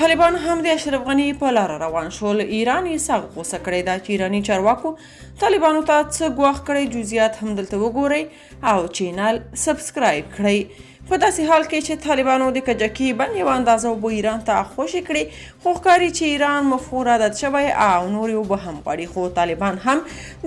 طالبان هم د اشرف غني په لاره روان شول. ایران یې سخت غوسه کړې ده چې ایراني چارواکو طالبانو ته څه ګواښ کړی. جزئیات هم دلته وګورئ او چینل سبسکرایب کړئ. په داسې حال کې چې طالبانو د کجکي بند یوه اندازه اوبه ایران ته خوشې کړي، خو ښکاري چې ایران مفعول عادت شوی او نورې اوبه هم غواړي، خو طالبان هم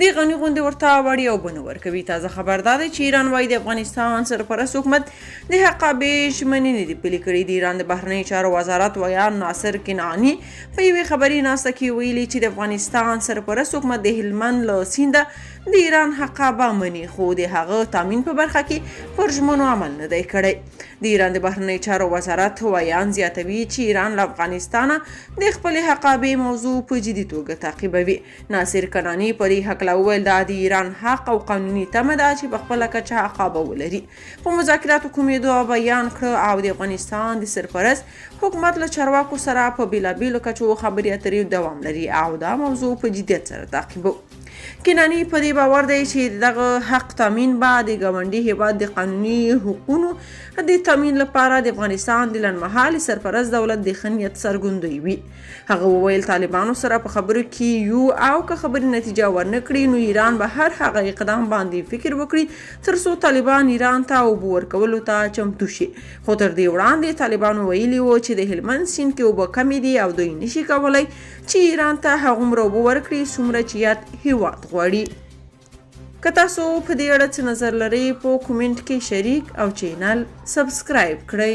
د غني غوندې ورته وړې اوبه نه ورکوي. تازه خبر دا دی چې ایران وايي د افغانستان سرپرست حکومت د حقابې ژمنې نه دي پلي کړي. د ایران د بهرنیو چارو وزارت ویان ناصر کنعاني په یوې خبري ناسته کې ویلي چې د افغانستان سرپرست حکومت د هلمند له سینده د ایران حقابه مني، خو د هغه تامین په برخه کې پر ژمنو عمل نه دی کړی. د ایران د بهرنیو چارو وزارت ویان زیاتوي چې ایران له افغانستانه د خپلې حقابې موضوع په جدي توګه تعقیبوي. ناصر کنعاني په دې هکله وویل دا د ایران حق او قانوني تمه ده چې په خپله کچه حقابه ولري. په مذاکراتو کومېدو بیان کړ او د افغانستان د سرپرست حکومت له چارواکو سره په بېلابېلو کچو خبرې اترې دوام لري او دا موضوع په جدیت سره تعقیبو. کنعاني په دې باور دی چې دغه حق تامین به د ګاونډي هیواد د قانوني حقوقونو د تامین لپاره د افغانستان د لنډمهالي سرپرست دولت د ښه نیت څرګندوی وي. هغه وویل طالبانو سره په خبرو کې یو او که خبرې نتیجه ورنه کړي نو ایران به هر هغه اقدام باندې فکر وکړي ترڅو طالبان ایران ته اوبه ورکولو ته چمتو شي. خو تر دې وړاندې طالبانو ویلي وو چې د هلمند سیند کې اوبه کمې دي او دوی نشي کولی چې ایران ته هغومره اوبه ورکړي څومره چې یاد هیواد غواړي. که تاسو په دې اړه څه نظر لرئ په کومنټ کې شریک او چینل سبسکرایب کړئ.